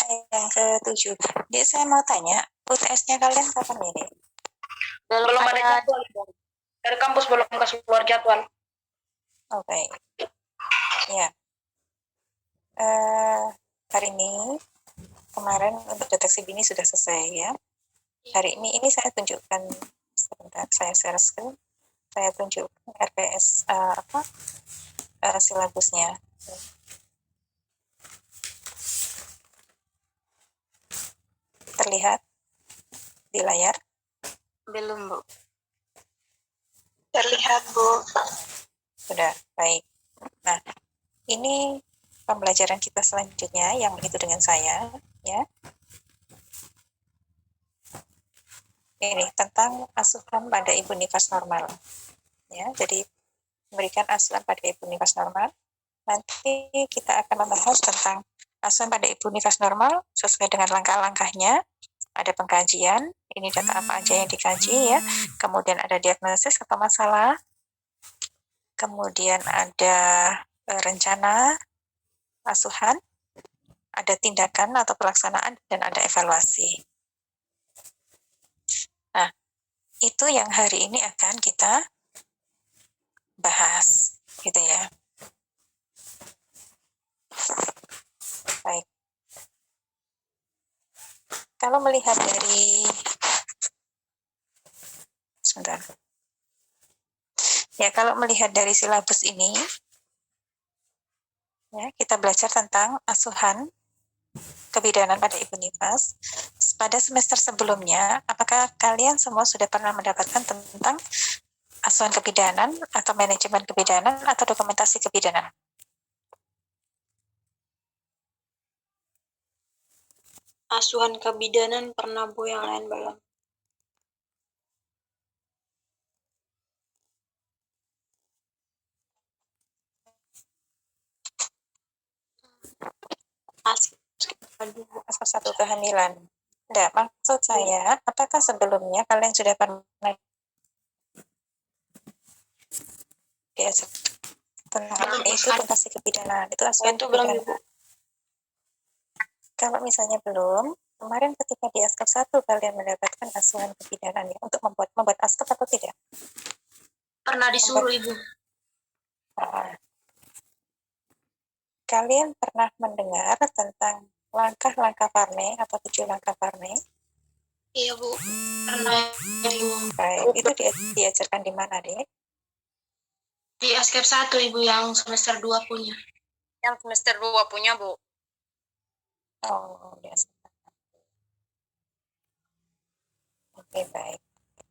yang ke-7. Jadi saya mau tanya, UTS-nya kalian kapan ini? Belum ada jadwal. Dari kampus belum kasih keluar jadwal. Oke. Ya. Hari ini, kemarin untuk deteksi dini sudah selesai ya. Hari ini saya tunjukkan, sebentar saya share screen, saya tunjukkan RPS silabusnya. Terlihat di layar? Belum, Bu. Terlihat, Bu. Sudah, baik. Nah, ini pembelajaran kita selanjutnya yang begitu dengan saya, ya. Ini tentang asuhan pada ibu nifas normal. Ya, jadi memberikan asuhan pada ibu nifas normal. Nanti kita akan membahas tentang asuhan pada ibu nifas normal sesuai dengan langkah-langkahnya. Ada pengkajian, ini data apa aja yang dikaji ya. Kemudian ada diagnosis atau masalah. Kemudian ada rencana asuhan, ada tindakan atau pelaksanaan, dan ada evaluasi. Nah, itu yang hari ini akan kita bahas, gitu ya. Baik. Kalau melihat dari, sebentar. Ya, kalau melihat dari silabus ini, ya, kita belajar tentang asuhan kebidanan pada ibu nifas. Pada semester sebelumnya, apakah kalian semua sudah pernah mendapatkan tentang asuhan kebidanan atau manajemen kebidanan atau dokumentasi kebidanan? Asuhan kebidanan pernah, Bu, yang lain belum. Aspek 1 kehamilan. Enggak, maksud saya, apakah sebelumnya kalian sudah pernah tentang itu dokumentasi kebidanan, itu asuhan kebidanan. Kalau misalnya belum, kemarin ketika di askep 1 kalian mendapatkan asuhan kebidanan ya, untuk membuat askep atau tidak? Pernah disuruh, Ibu. Kalian pernah mendengar tentang langkah-langkah Parne atau 7 langkah Parne? Iya, Bu. Pernah, Ibu. Baik, itu diajarkan di mana, Dek? Di askep 1, Ibu, yang semester 2 punya. Yang semester 2 punya, Bu. Oh, biasa. Oke, baik.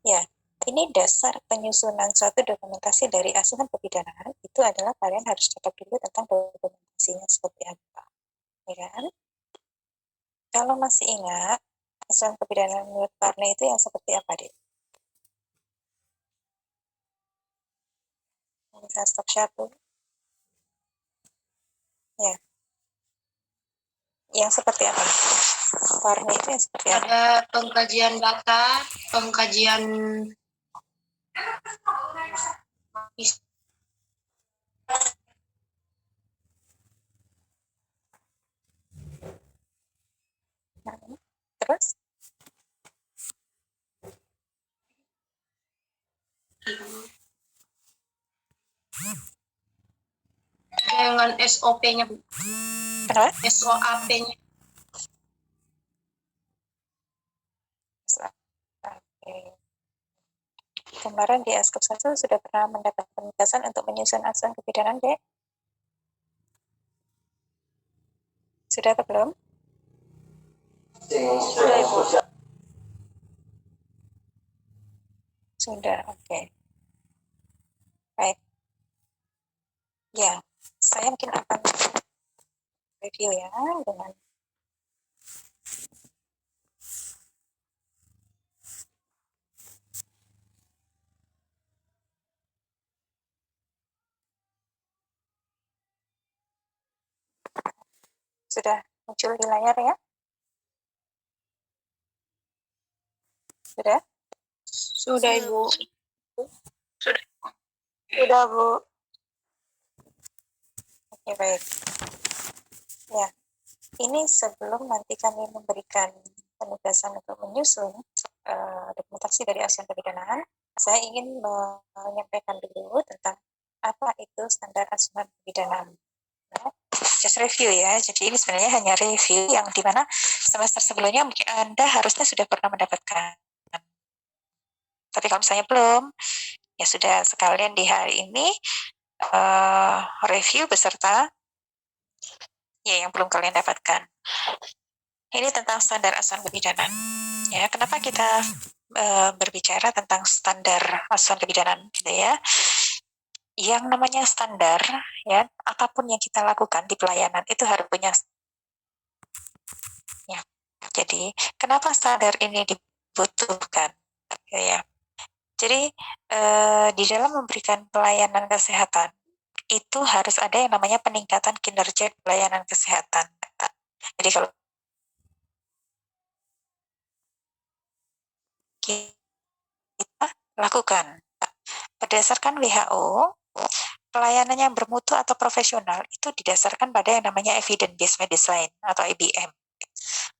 Ya, ini dasar penyusunan suatu dokumentasi dari asuhan kebidanan, itu adalah kalian harus catat dulu tentang dokumentasinya seperti apa. Ya kan? Kalau masih ingat, asuhan kebidanan menurut Parne itu yang seperti apa, Dek? Bisa stop share dulu. Ya. Yang seperti apa? Parne itu yang seperti apa? Ada pengkajian data, pengkajian Terus? dengan SOP-nya, Bu. Kenapa? SOAP-nya. Oke. Kemarin di askep 1 sudah pernah mendapat penugasan untuk menyusun asuhan kebidanan, Dek? Sudah atau belum? Sudah, Ibu. Sudah, oke. Baik. Ya, saya mungkin akan review ya dengan sudah muncul di layar ya? Sudah? Sudah, Ibu. Sudah. Sudah, Bu. Oke, baik. Ya. ini sebelum nanti kami memberikan penugasan untuk menyusun dokumentasi dari asuhan kebidanaan, saya ingin menyampaikan dulu tentang apa itu standar asuhan kebidanaan. Nah, just review ya. Jadi ini sebenarnya hanya review yang dimana semester sebelumnya mungkin Anda harusnya sudah pernah mendapatkan. Tapi kalau misalnya belum, ya sudah sekalian di hari ini review beserta ya yang belum kalian dapatkan. Ini tentang standar asuhan kebidanan. Ya, kenapa kita berbicara tentang standar asuhan kebidanan, gitu ya? Yang namanya standar, ya, apapun yang kita lakukan di pelayanan itu harus punya. Ya, jadi kenapa standar ini dibutuhkan, ya? Jadi di dalam memberikan pelayanan kesehatan itu harus ada yang namanya peningkatan kinerja pelayanan kesehatan. Jadi kalau kita lakukan berdasarkan WHO, pelayanan yang bermutu atau profesional itu didasarkan pada yang namanya evidence based medicine atau EBM.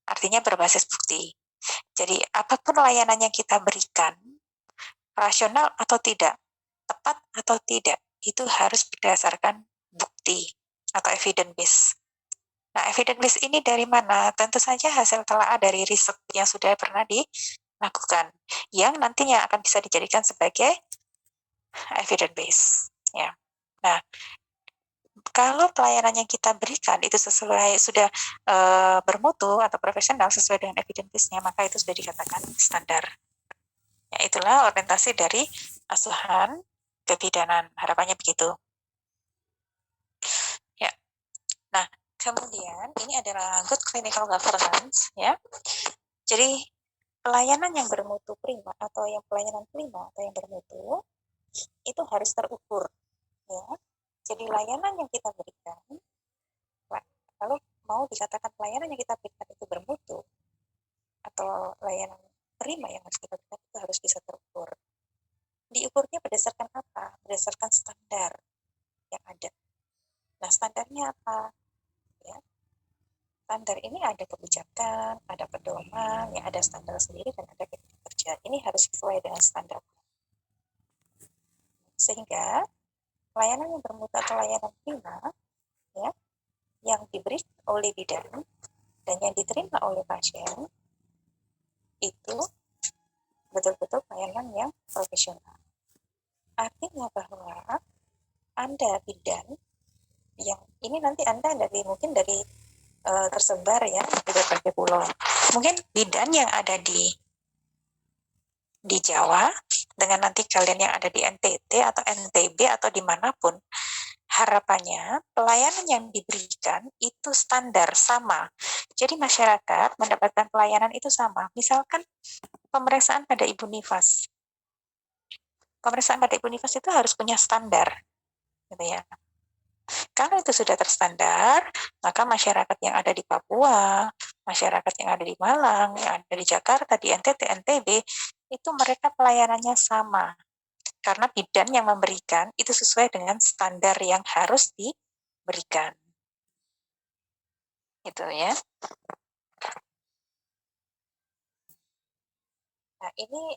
Artinya berbasis bukti. Jadi apapun layanan yang kita berikan, rasional atau tidak, tepat atau tidak, itu harus berdasarkan bukti atau evidence based. Nah, evidence based ini dari mana? Tentu saja hasil telaah dari riset yang sudah pernah dilakukan, yang nantinya akan bisa dijadikan sebagai evidence based. Ya. Nah, kalau pelayanan yang kita berikan itu sesuai sudah bermutu atau profesional sesuai dengan evidence base-nya, maka itu sudah dikatakan standar. Ya, itulah orientasi dari asuhan kebidanan. Harapannya begitu. Ya. Nah, kemudian ini adalah good clinical governance, ya. Jadi pelayanan yang bermutu prima atau yang pelayanan prima atau yang bermutu itu harus terukur, ya. Jadi layanan yang kita berikan, kalau mau dikatakan pelayanan yang kita berikan itu bermutu atau layanan prima yang harus kita berikan itu harus bisa terukur. Diukurnya berdasarkan apa? Berdasarkan standar yang ada. Nah, standarnya apa? Ya, standar ini ada kebijakan, ada pedoman, ya ada standar sendiri dan ada kerja. Ini harus sesuai dengan standar. Sehingga layanan yang bermutu atau layanan prima, ya, yang diberi oleh bidan dan yang diterima oleh pasien itu betul-betul pelayanan yang profesional. Artinya bahwa Anda bidan yang ini nanti Anda mungkin dari tersebar ya di berbagai pulau. Mungkin bidan yang ada di Jawa dengan nanti kalian yang ada di NTT atau NTB atau dimanapun, harapannya pelayanan yang diberikan itu standar sama. Jadi masyarakat mendapatkan pelayanan itu sama. Misalkan pemeriksaan pada Ibu Nifas. Pemeriksaan pada Ibu Nifas itu harus punya standar, gitu ya. Kalau itu sudah terstandar, maka masyarakat yang ada di Papua, masyarakat yang ada di Malang, yang ada di Jakarta, di NTT, NTB, itu mereka pelayanannya sama. Karena bidan yang memberikan itu sesuai dengan standar yang harus diberikan. Gitu ya. Nah, ini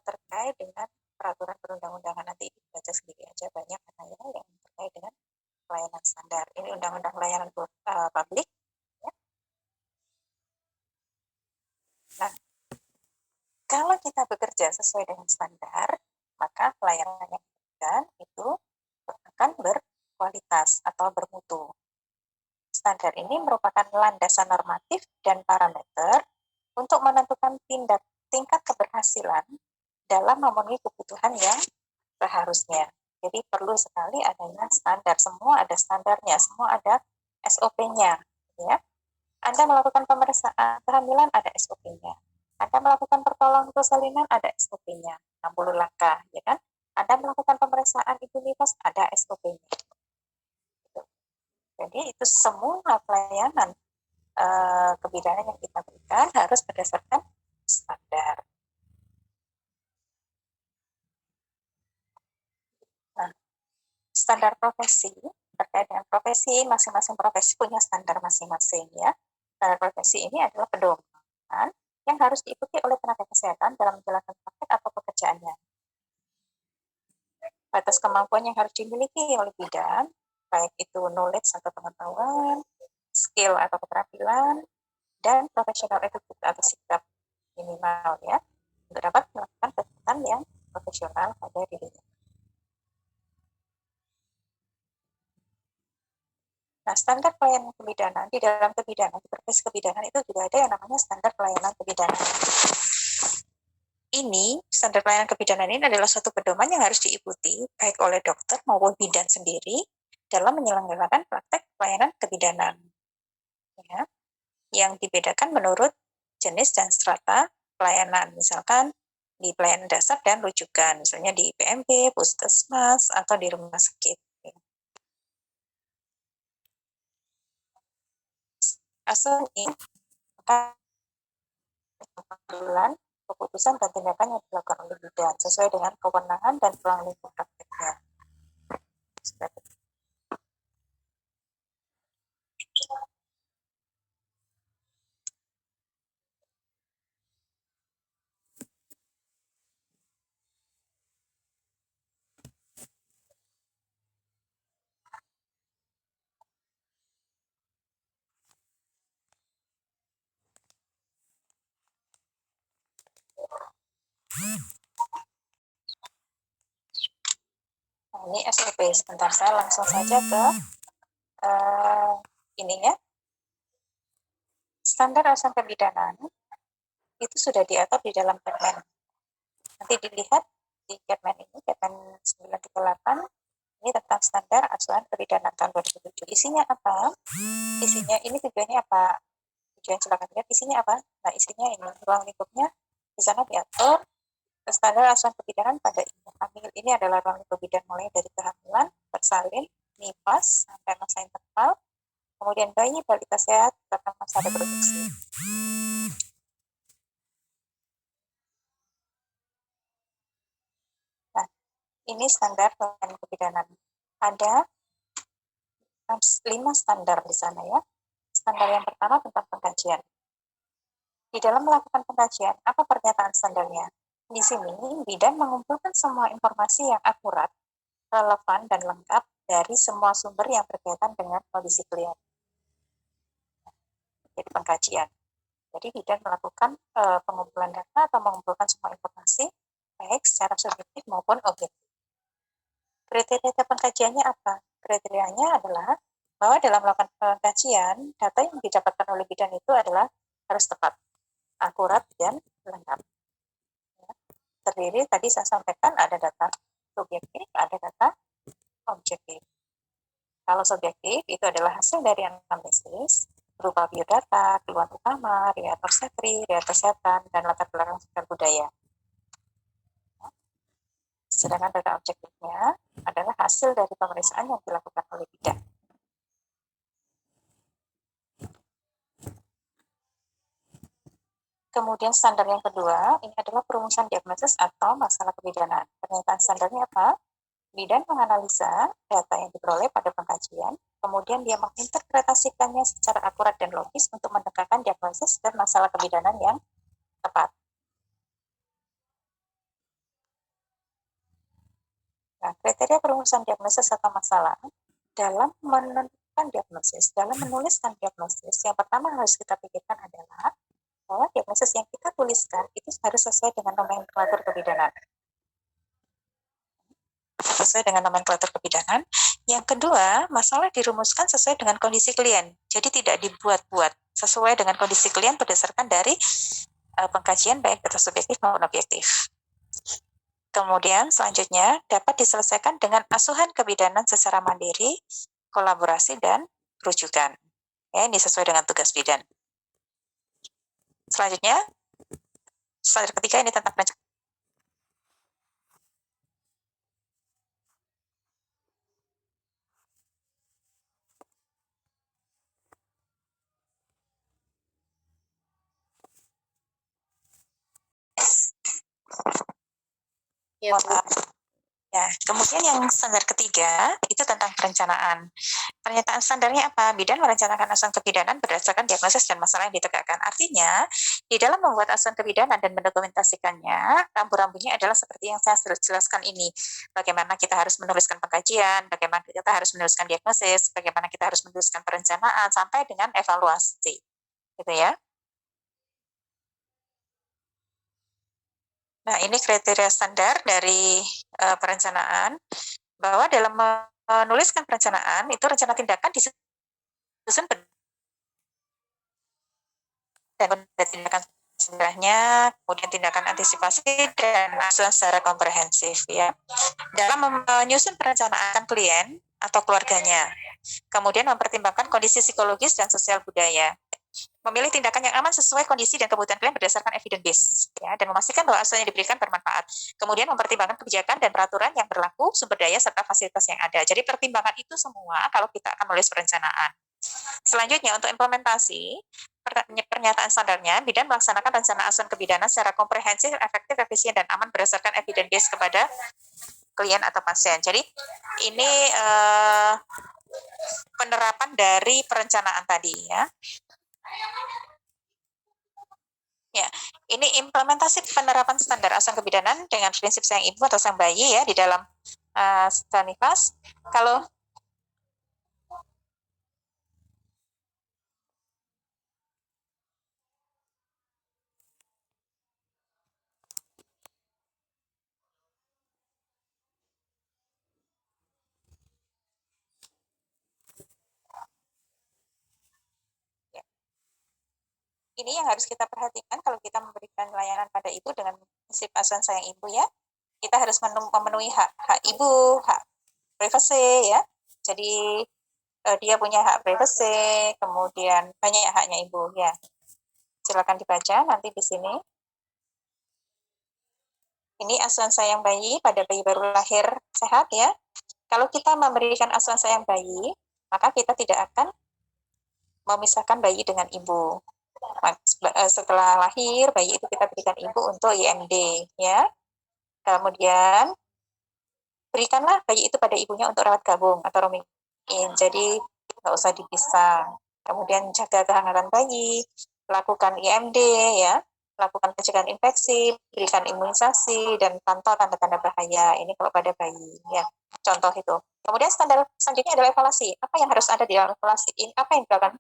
terkait dengan peraturan perundang-undangan, nanti baca sendiri aja banyak katanya yang terkait dengan pelayanan standar. Ini undang-undang layanan publik. Ya. Nah, kalau kita bekerja sesuai dengan standar, maka pelayanan yang diberikan itu akan berkualitas atau bermutu. Standar ini merupakan landasan normatif dan parameter untuk menentukan tingkat keberhasilan dalam memenuhi kebutuhan yang seharusnya. Jadi perlu sekali adanya standar. Semua ada standarnya, semua ada SOP-nya. Ya. Anda melakukan pemeriksaan kehamilan, ada SOP-nya. Anda melakukan pertolongan persalinan, ada SOP-nya. 60 langkah, ya kan? Anda melakukan pemeriksaan Ibu Nifas, ada SOP-nya. Jadi itu semua pelayanan kebidanan yang kita berikan harus berdasarkan standar. Nah, standar profesi terkait dengan profesi, masing-masing profesi punya standar masing-masing ya. Standar profesi ini adalah pedoman yang harus diikuti oleh tenaga kesehatan dalam menjalankan praktek atau pekerjaannya. Batas kemampuan yang harus dimiliki oleh bidan, baik itu knowledge atau pengetahuan, skill atau keterampilan, dan profesional attitude atau sikap minimal ya, untuk dapat melakukan kegiatan yang profesional pada dirinya. Nah, standar pelayanan kebidanan, di dalam kebidanan, di profesi kebidanan itu juga ada yang namanya standar pelayanan kebidanan. Ini, standar pelayanan kebidanan ini adalah suatu pedoman yang harus diikuti baik oleh dokter maupun bidan sendiri dalam menyelenggarakan praktek pelayanan kebidanan. Ya, yang dibedakan menurut jenis dan strata pelayanan, misalkan di pelayanan dasar dan rujukan, misalnya di PMB, puskesmas, atau di rumah sakit. Asal ini, maka keputusan dan tindakan yang dilakukan oleh bidan sesuai dengan kewenangan dan ruang lingkup prakteknya. Nah, ini SOP. Sebentar, saya langsung saja ke ini ya. Standar asuhan kebidanan itu sudah diatur di dalam Permen. Nanti dilihat di Permen ini, Permen 938, ini tentang standar asuhan kebidanan tahun 2007. Isinya apa? Isinya ini tujuannya apa? Tujuan silakan lihat isinya apa? Nah, isinya ini ruang lingkupnya di sana diatur. Standar asuhan kebidanan pada ibu hamil ini adalah ruang lingkup bidan mulai dari kehamilan, bersalin, nifas, sampai masa interval, kemudian bayi, balita sehat, serta masa reproduksi. Nah, ini standar pelayanan kebidanan. Ada 5 standar di sana ya. Standar yang pertama tentang pengkajian. Di dalam melakukan pengkajian, apa pernyataan standarnya? Di sini, bidan mengumpulkan semua informasi yang akurat, relevan, dan lengkap dari semua sumber yang berkaitan dengan kondisi klien. Jadi pengkajian. Jadi bidan melakukan pengumpulan data atau mengumpulkan semua informasi, baik secara subjektif maupun objektif. Kriteria pengkajiannya apa? Kriterianya adalah bahwa dalam melakukan pengkajian, data yang didapatkan oleh bidan itu adalah harus tepat, akurat, dan lengkap. Ya. Terdiri, tadi saya sampaikan, ada data subjektif, ada data objektif. Kalau subjektif, itu adalah hasil dari anamnesis, berupa biodata, keluhan utama, riwayat obstetri, riwayat kesehatan, dan latar belakang sosial budaya. Sedangkan data objektifnya adalah hasil dari pemeriksaan yang dilakukan oleh bidan. Kemudian standar yang kedua, ini adalah perumusan diagnosis atau masalah kebidanan. Pernyataan standarnya apa? Bidan menganalisa data yang diperoleh pada pengkajian, kemudian dia menginterpretasikannya secara akurat dan logis untuk menegakkan diagnosis dan masalah kebidanan yang tepat. Nah, kriteria perumusan diagnosis atau masalah dalam menentukan diagnosis, dalam menuliskan diagnosis, yang pertama harus kita pikirkan adalah bahwa diagnosis yang kita tuliskan itu harus sesuai dengan nomenklatur kebidanan. Sesuai dengan nomenklatur kebidanan. Yang kedua, masalah dirumuskan sesuai dengan kondisi klien. Jadi tidak dibuat-buat, sesuai dengan kondisi klien berdasarkan dari pengkajian baik data subjektif maupun objektif. Kemudian selanjutnya dapat diselesaikan dengan asuhan kebidanan secara mandiri, kolaborasi, dan rujukan. Ya, ini sesuai dengan tugas bidan. Selanjutnya, standar ketiga ini tentang perencanaan. Ya, Bu. Ya, kemudian yang standar ketiga itu tentang perencanaan. Pernyataan standarnya apa? Bidan merencanakan asuhan kebidanan berdasarkan diagnosis dan masalah yang ditegakkan. Artinya, di dalam membuat asuhan kebidanan dan mendokumentasikannya, rambu-rambunya adalah seperti yang saya jelaskan ini. Bagaimana kita harus menuliskan pengkajian, bagaimana kita harus menuliskan diagnosis, bagaimana kita harus menuliskan perencanaan, sampai dengan evaluasi. Gitu ya. Nah, ini kriteria standar dari perencanaan, bahwa dalam menuliskan perencanaan, itu rencana tindakan disusun dan tindakan sebenarnya, kemudian tindakan antisipasi dan asuhan secara komprehensif ya. Dalam menyusun perencanaan klien atau keluarganya, kemudian mempertimbangkan kondisi psikologis dan sosial budaya, memilih tindakan yang aman sesuai kondisi dan kebutuhan klien berdasarkan evidence base, ya, dan memastikan bahwa asuhan yang diberikan bermanfaat. Kemudian mempertimbangkan kebijakan dan peraturan yang berlaku, sumber daya serta fasilitas yang ada. Jadi pertimbangan itu semua kalau kita akan menulis perencanaan. Selanjutnya untuk implementasi pernyataan standarnya, bidan melaksanakan rencana asuhan kebidanan secara komprehensif, efektif, efisien, dan aman berdasarkan evidence base kepada klien atau pasien. Jadi ini penerapan dari perencanaan tadi ya. Ya, ini implementasi penerapan standar asuhan kebidanan dengan prinsip sayang ibu atau sang bayi ya di dalam Sanifas. Kalau ini yang harus kita perhatikan kalau kita memberikan layanan pada ibu dengan prinsip asuhan sayang ibu ya. Kita harus memenuhi hak ibu, hak privasi ya. Jadi dia punya hak privasi, kemudian banyak haknya ibu ya. Silakan dibaca nanti di sini. Ini asuhan sayang bayi pada bayi baru lahir sehat ya. Kalau kita memberikan asuhan sayang bayi, maka kita tidak akan memisahkan bayi dengan ibu. Setelah lahir, bayi itu kita berikan ibu untuk IMD ya. Kemudian berikanlah bayi itu pada ibunya untuk rawat gabung atau roaming in. Jadi nggak usah dipisah. Kemudian jaga kehangatan bayi, lakukan IMD ya, lakukan pencegahan infeksi, berikan imunisasi dan pantau tanda-tanda bahaya. Ini kalau pada bayi ya. Contoh itu. Kemudian standar selanjutnya adalah evaluasi. Apa yang harus ada di dalam evaluasi ini? Apa yang dilakukan?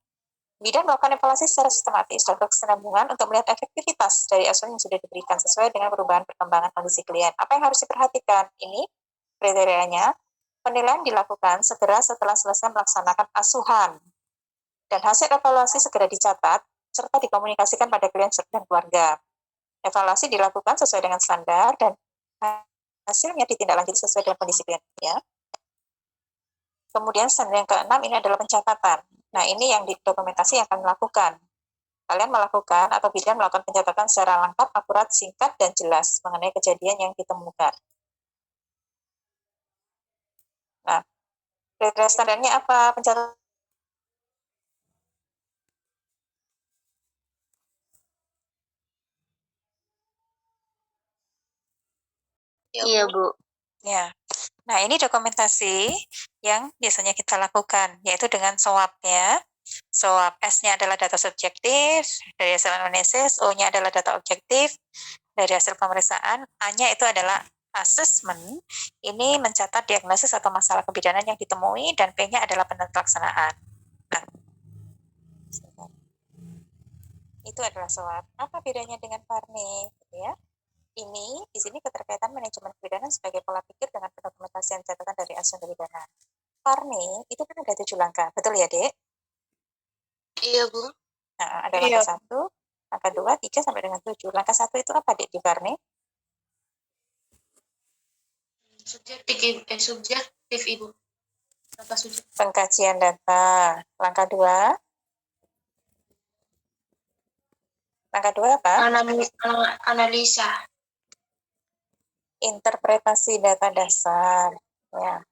Bidan melakukan evaluasi secara sistematis dan berkesinambungan untuk melihat efektivitas dari asuhan yang sudah diberikan sesuai dengan perubahan perkembangan kondisi klien. Apa yang harus diperhatikan? Ini kriterianya. Penilaian dilakukan segera setelah selesai melaksanakan asuhan. Dan hasil evaluasi segera dicatat serta dikomunikasikan pada klien dan keluarga. Evaluasi dilakukan sesuai dengan standar dan hasilnya ditindaklanjuti sesuai dengan kondisi klien. Ya. Kemudian standar yang keenam ini adalah pencatatan. Nah, ini yang di dokumentasi yang akan melakukan. Kalian melakukan atau bidan melakukan pencatatan secara lengkap, akurat, singkat, dan jelas mengenai kejadian yang ditemukan. Nah, kriteria standarnya apa? Pencatatan. Iya, Bu. Ya. Nah, ini dokumentasi yang biasanya kita lakukan, yaitu dengan SWAP ya. SWAP, S-nya adalah data subjektif, dari hasil anamnesis, O-nya adalah data objektif, dari hasil pemeriksaan, A-nya itu adalah assessment, ini mencatat diagnosis atau masalah kebidanan yang ditemui, dan P-nya adalah pelaksanaan. Nah, itu adalah SWAP. Apa bedanya dengan PARNI? Ya. Ini di sini keterkaitan manajemen kebidanan sebagai pola pikir dengan pendokumentasian catatan dari asuhan kebidanan. PARNI itu kan ada 7 langkah, betul ya, Dek? Iya, Bu. Nah, ada langkah 1, langkah 2, 3 sampai dengan 7. Langkah 1 itu apa, Dek, di PARNI? Subjektif, Ibu. Langkah subjektif. Pengkajian data. Langkah 2. Langkah 2 apa? Analisa. Interpretasi data dasar. Ya.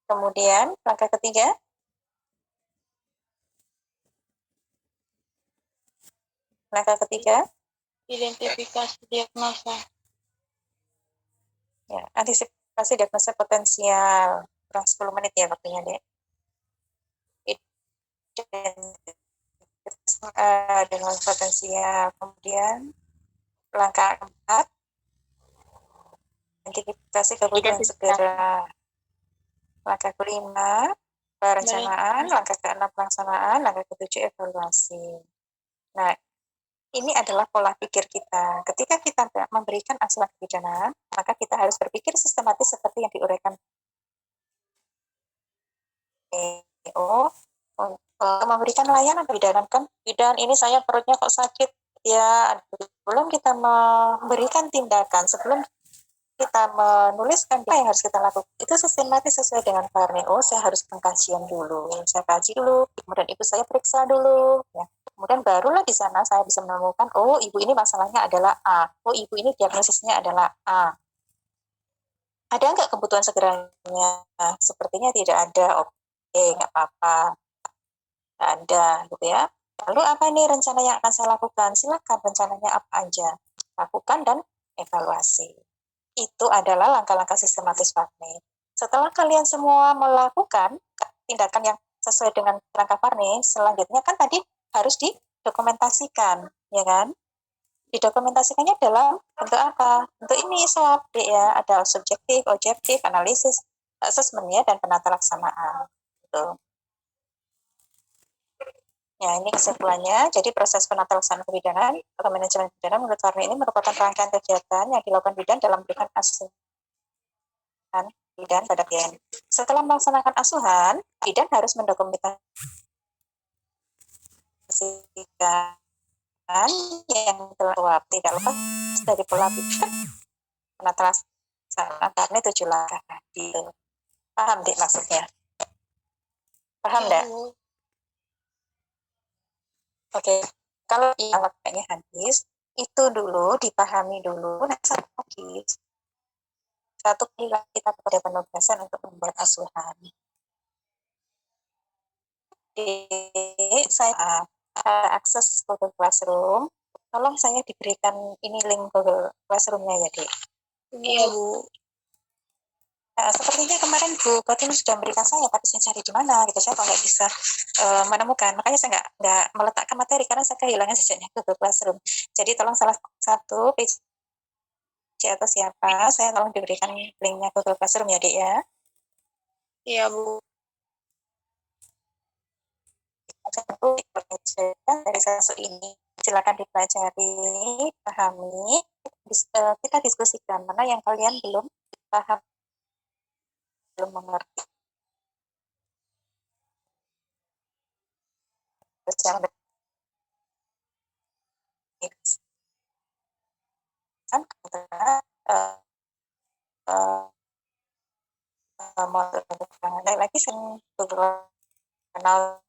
Kemudian langkah ketiga. Langkah ketiga. Identifikasi diagnosa. Ya, antisipasi Kasih diagnosa potensial. Kurang 10 menit ya waktunya, Dek. Dengan potensial. Kemudian langkah 4, identifikasi kebutuhan segera. Langkah kelima, perencanaan. Langkah ke-6, pelaksanaan. Langkah ke-7, evaluasi. Nah, ini adalah pola pikir kita. Ketika kita memberikan asuhan kebijakan, maka kita harus berpikir sistematis seperti yang diuraikan PO untuk memberikan layanan bidan. Kan bidan ini saya perutnya kok sakit ya, sebelum kita memberikan tindakan, sebelum kita menuliskan apa yang harus kita lakukan, itu sistematis sesuai dengan Parneo. Saya harus pengkajian dulu, saya kaji dulu, kemudian ibu saya periksa dulu, ya. Kemudian barulah di sana saya bisa menemukan, oh ibu ini masalahnya adalah A, oh ibu ini diagnosisnya adalah A. Ada nggak kebutuhan segeranya? Sepertinya tidak ada. Oke, nggak apa-apa, nggak ada, gitu ya. Lalu apa ini rencana yang akan saya lakukan? Silakan, rencananya apa aja, lakukan dan evaluasi. Itu adalah langkah-langkah sistematis Parne. Setelah kalian semua melakukan tindakan yang sesuai dengan langkah Parne, selanjutnya kan tadi harus didokumentasikan, ya kan? Didokumentasikannya dalam bentuk apa? Bentuk ini SWOT, ya. Ada subjektif, objektif, analisis, asesmennya, dan penata laksanaan. Gitu. Ya, ini kesimpulannya. Jadi proses penata laksanaan kebidanan atau manajemen kebidanan menurut Parne ini merupakan rangkaian kegiatan yang dilakukan bidan dalam memberikan asuhan bidan pada klien. Setelah melaksanakan asuhan, bidan harus mendokumentasikan yang telah tidak lepas dari pola pikir penata laksanaan Parne 7 langkah tadi. Paham, Dik, maksudnya? Paham, enggak? Oke. Kalau yang waktunya habis, itu dulu dipahami dulu. Nah, satu kali kita kepada penugasan untuk membuat asuhan. Saya akses Google Classroom. Tolong saya diberikan ini link Google Classroom-nya ya, Dek. Iya, Bu. Nah, sepertinya kemarin Bu Kotin sudah memberikan saya, tapi saya cari di mana gitu, saya kok nggak bisa menemukan. Makanya saya nggak meletakkan materi karena saya kehilangan jejaknya Google Classroom. Jadi tolong salah satu page atau siapa, saya tolong diberikan linknya Google Classroom ya, Dek ya. Iya, Bu. Dari satu ini silakan dipelajari, pahami, kita diskusikan mana yang kalian belum paham, belum mengerti. Terus yang mau lagi kenal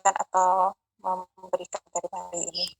atau memberikan dari hari ini.